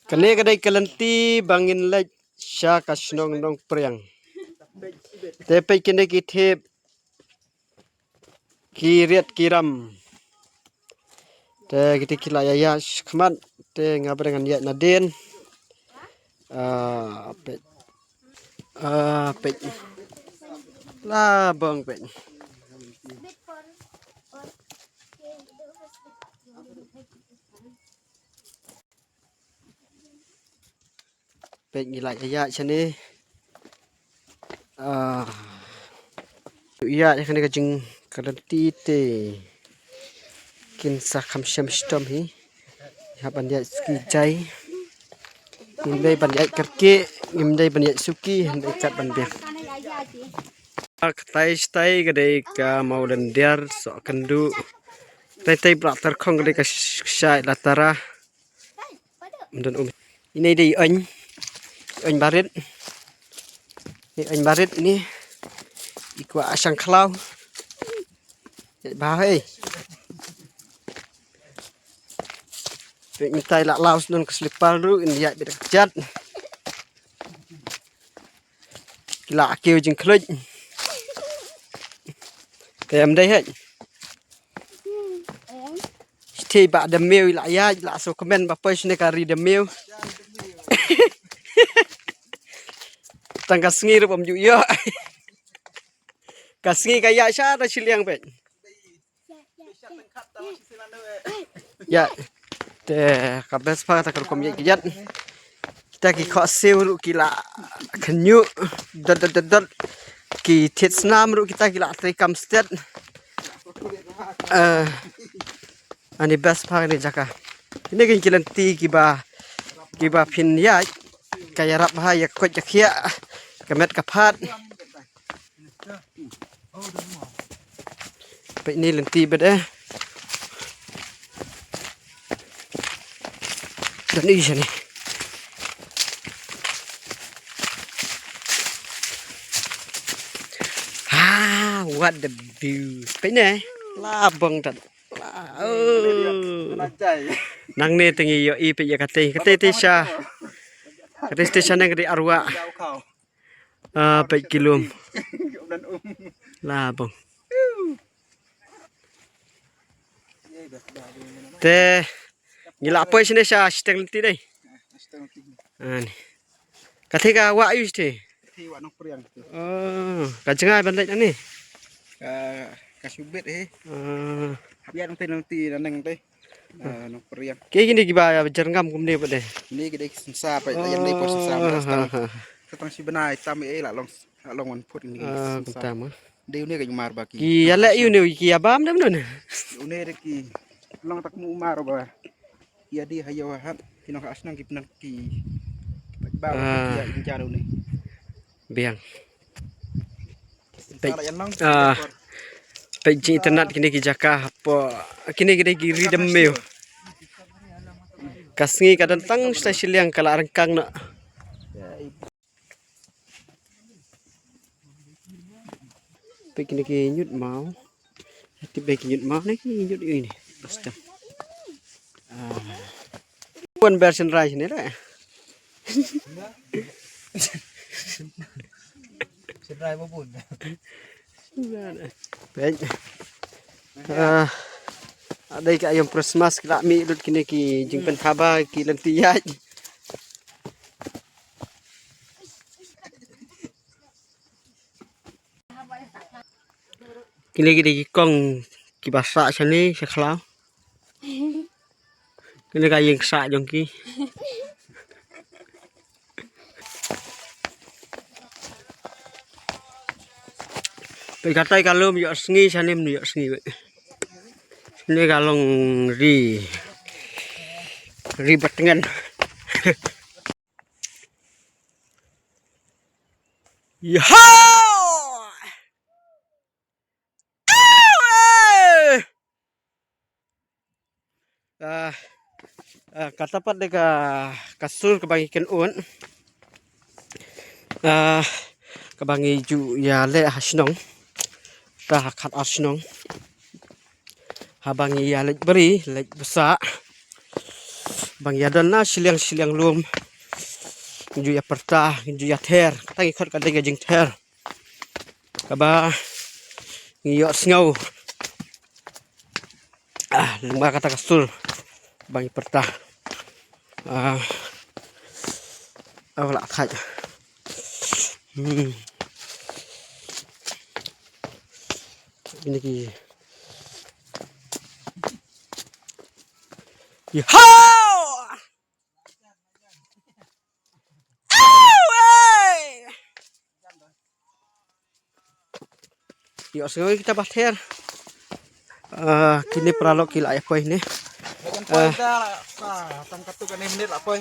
Kani kadai kelanti bangin lek sya kasnong nong priang. Tepe kini kitip kiriat kiram. Te kita kila ya khamat te ngabar dengan ya Nadin. Pet. Pet. Lah bang pet. Pet gila ya sini. Ya kani kajing kelanti te. Kin sakam syam stom hi. Haban dia ski jai. Ngimdai banyak kerke, ngimdai banyak suki, dekat banbiak. Tai kadai ka mau lendiar so kendu. Tai belak terkong kadai ka syai latara. Ini dia on barit. Ini on barit ini. Iku asang klau. Bahai. Mintai lak laus nun keslipal dulu ini ya beda kejat. Kila akiu jeng keluj. Tem đây hết. Thì bạn đầm miêu lại ya lại số comment bà page này cari đầm miêu. Tang kasngi ru pom yo. Kasngi kaya sya ta siliang pet. Ya. Te kabes pa ta kom ye kijat. Kita ki kho siu ru kila kenyu dot ki titsnam ru kita kila trikam stet. Ani best pa ni jaka. Ini kin kilanti kiba pin ya kaya rap bahaya kot jakia kemet kapat. Pe ni lenti bede. Dan ini sini. What the view. Pe ni labang tad. Nang ni tengi yo i pe ya kate tesha. Kate station yang di arwa. 8 kilom. Labang. Te gila apa sini sya steng lenti dai. Ani. Kate ka wa yu ste. Thi wa nong priang. Ka jengai bandai ni. Ka subet Habia nong lenti nang teh. Nong priang. Ke gini giba jerngam kum ni pade. Ni gede sensa pa yang ni pos sensa. Setang si benai tami la long wan put ni. Pertama. Dia ni ka mar baki. Ki ala yu ni ki abam dam non. Une ki long tak mu mar ba. Ia di hayo hat kinong ka asnang ki penang ki. Ba ya injaro ni. Biang. Baik. Page internet kini ki jaka apa kini gede giri demeu. Kasngi kadang tang stasiun yang kala rengkang nak. Page kini ki nyut mau. Tiba ki nyut mau ni ki nyut ini. Pasti. Pun version rise ni lah. Sedrai mo pun. Baik. Ada ka ayam Christmas kila mi lut kini ki jingpen haba ki lentiyaj. Kini ki kong ki basa sini seklau. Kini ka yang sa jong ki. Katai kalau miyok sengi sana miyok sengi. Ini kalau ri batengan. Ya. Kata pat deka kasur kebagikan un. Kebangi ju ya le hasnong. Ta khat asnong. Habang iya lek beri, lek besar. Bang ya dan na siliang lum. Nju ya pertah, nju ya ter. Katang ikut kadang jeng ter. Kaba ngiyok sengau. Lembah kata kasul. Bang pertah. Awak khaj. Ini ki. Yo! Yuk sekarang kita bahter. Kini peralok kila apa ini? Menit lah poy.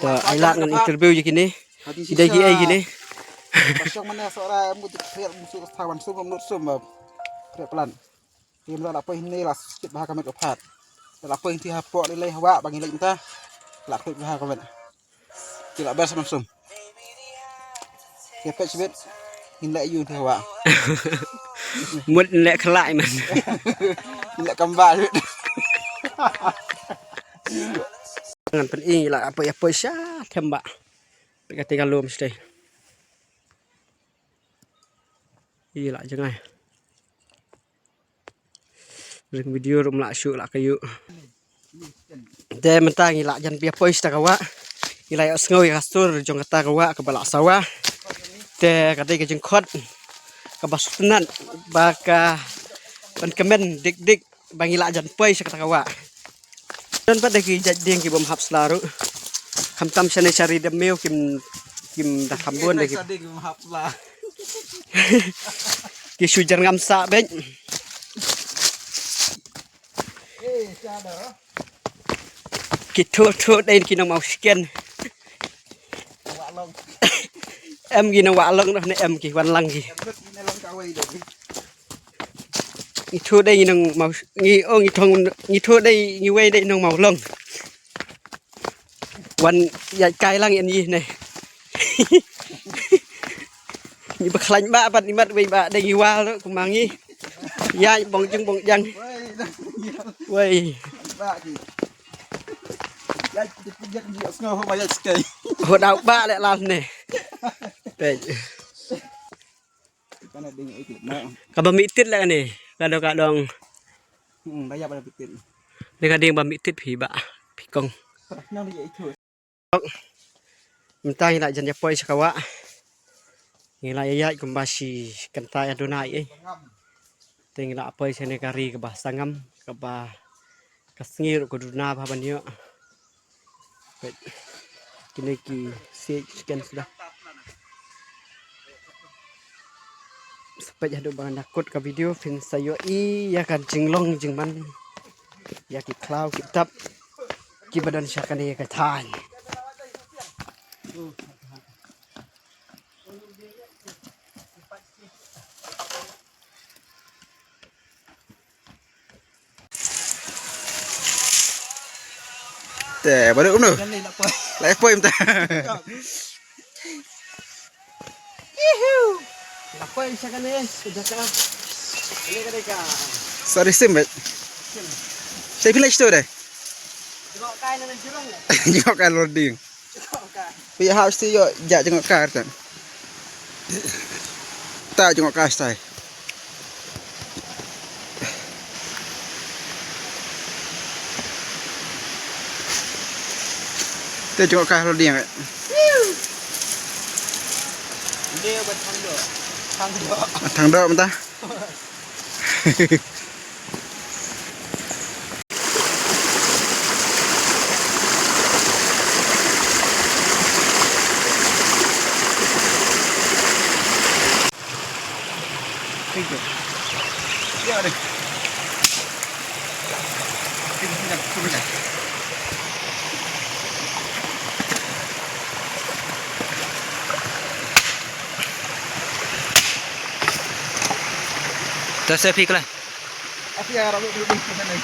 Ailat dengan interview je kini. Tidak gini. Pasang mana seorang mudik lihat musuh kawan sum menurut sum lihat pelan. Dia nak apa ini lah sikit bahasa kami kepat. Apa yang dihapok nilai hawa bagi lagi kita. Lakut bahasa kami. Tidak bahasa sum. Kepet sebet nilai you hawa. Mut lek kelak man. Nilai kembar. Dengan penting lah apa syah tembak. Tinggal lum sudah. Iya lah jangan. Bring video rum lah syuk lah kayu. Dia mentang ilak jan pia pois tak kawa. Ilai osngau ya kasur jong kata kawa ke balak sawah. Dia kata ke jengkot. Ke basunan baka penkemen dik bang ilak jan pois kata kawa. Dan pada ki jading ki bom hap selaru. Kam sana cari demeu kim dah kambun dah ki. Ki sujar ngamsa ben. Kita đây kia nó màu skin em kia nó vạ lông đó này em kia văn lăng gì thua đây nó màu nghi thong nghi thua đây nghi quay đây nó màu lông văn dạy cài lăng yên gì này như bậc lạnh bạ bật đi mất vì bạ đây nghi qua đó cũng mang nghi ya bong chân bong chân quay Hột đào ba lại làm này. Cả bà mỹ tiết lại này, cả đồng. Đây cả điên bà mỹ tiết phí bạ, phí công. Mình tay lại dần dần quay cho các bạn. Ini lại dạy cùng bà si cần tay Adonai ấy. Ting lại quay cho này kari ke bah sangam, ke bah kasngir ke duna bah banyo. Kini ki sekian sudah sampai jadu bang nakut ke video fin sayo ya kan jinglong jingman ya ki cloud kitab ki badan syakan ya ka tan Baru umno. Lại phơi em ta. apa yang syakan ya sudah ka ini ka deka Sorry sim bet. Saya pilih itu deh. jengok kai nan jurong ya Jengok kan loading. jengok kai Pihak harus tu yo jak jengok kan kan. Tak jengok kan saya. Kita jengok kan loading kan. dia buat thang Thằng đó ta. Ya deh. dah saya pikir lah Apa ya rambut dulu di sana.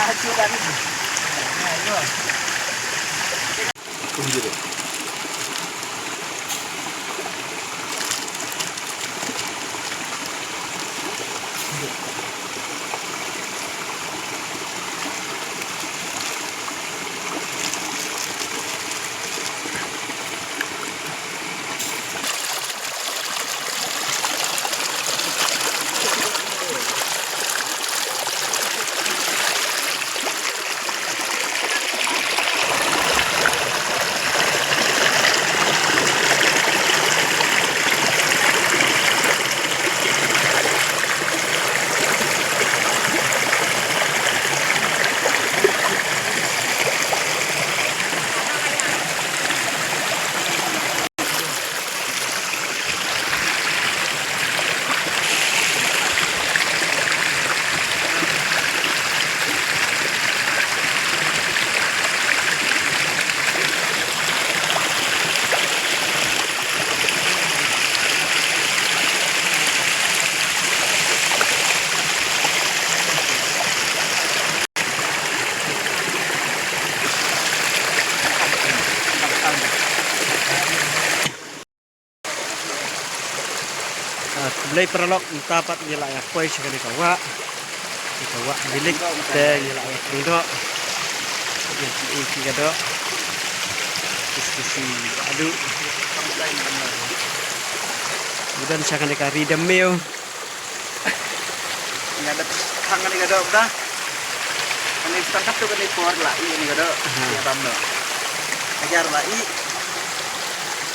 hasilkan ini. Nah, itu. Tunggu dulu. Belai perlok tapat nyela ya koi sekali kawa bilik teh nyela ya duduk iki kado diskusi aduh kemudian sekali kari demil Nggak ada tangan ini ada udah. Ini tangkap tuh kan por lah ini ada. Ya tamno. Ajar lah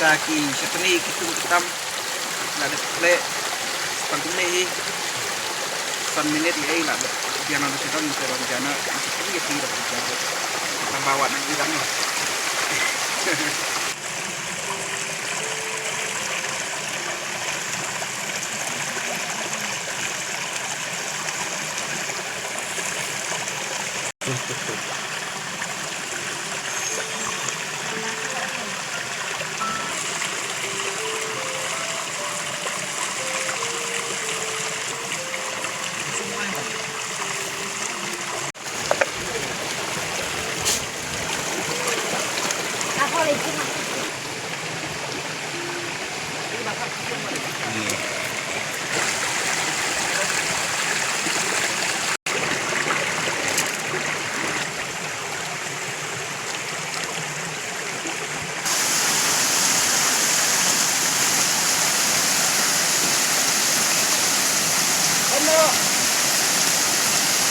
kaki seteni gitu tam. Nggak ada play. Pantung nih. 1 menit ya lah. Biar nanti kita bisa rencana masih gitu rencana. Tambawan lagi kan.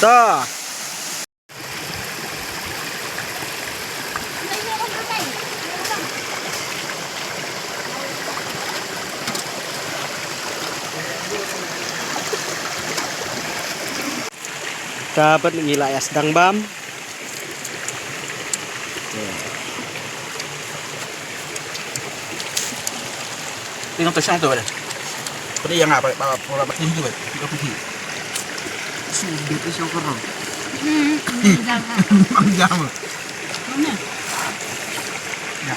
toh dapat ngila ya sedang bam Ini untuk siang tuh ada. Tadi yang apa? Pola ini juga. Kita pergi. Sudah itu siang kerang. Jam. Mana? Ya.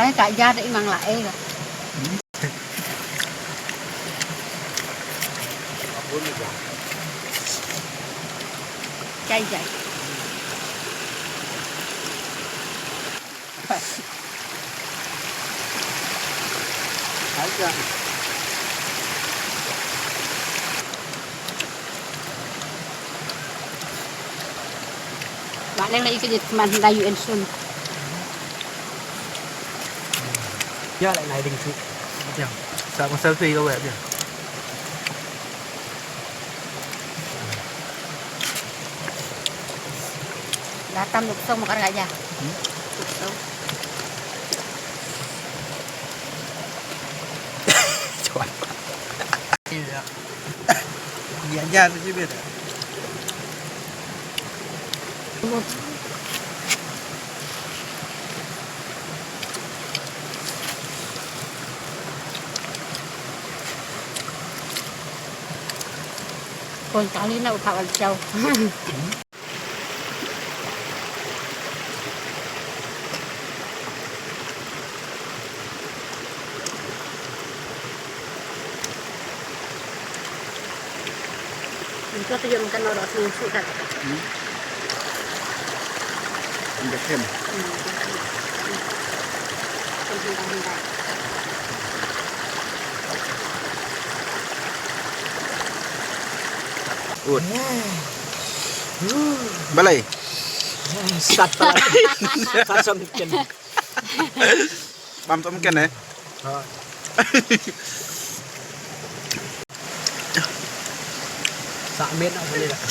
Cái cải ra để mang lại rồi. Chay vậy. Thấy chưa? Bạn đang lấy cái gì mà đây yên xuân. Nhớ lại này đình sự. Sao con selfie đâu vậy nhỉ? Datang được sông một con gái già. Được sông. Iya Jangan cibir. Con kali nak upak al jauh. Itu tuh yang kan orang susu kan. Udah kem. Ud. Balai. Sat pala. Sat som ken. Bam tu mungkin eh. Sak men apa ni dah.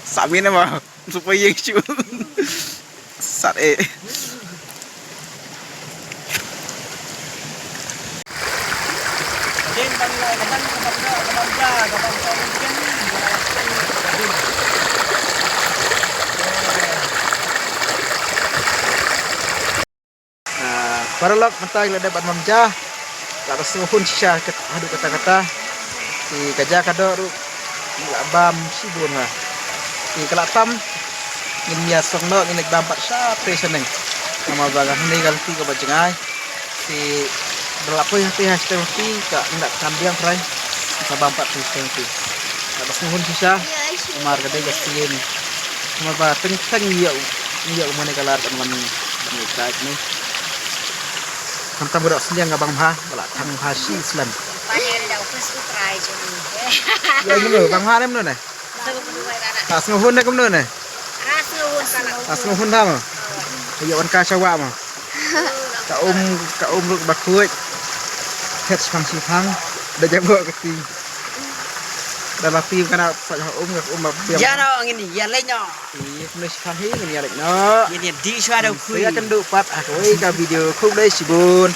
Sabi na ba? Supaya yung chu. Sat eh. Din pamilya kadang kapag mungkin. Paralog matay la dapat mamja. Lapas nuhun siya hadu kata-kata. Si kaja kado ru labam sibun ha. Si kalatam ngin song no ngin nagbampat sa preseneng. Nama baga hindi galti ka bajengay. Si berlapoy hati hashtag ka ndak kambiang try sa bampat preseneng. Lapas nuhun siya umar gede gastin. Umar ba teng iya umane kalar kan man bangit ni. Kanta budak sendiri ngabang ha, balak tang hasi Islam. Panel dah first to try je ni. Lagi mana? Bang ha ni mana? Sebab kedua anak. Tas nguhun nak mana ni? Ras nuhun kana. Tas nguhun dah mah. Ayo on ka cawa mah. Ka ruk bakuit. Het pang si pang. Dah jago keti. Dah lapi kana sak ngak biam. Ya no angin ni, ya lenyo. Iya, kena si pang ni ni alek no. Ini di suara Saya akan dupat. Oi ka video khung đây sibun.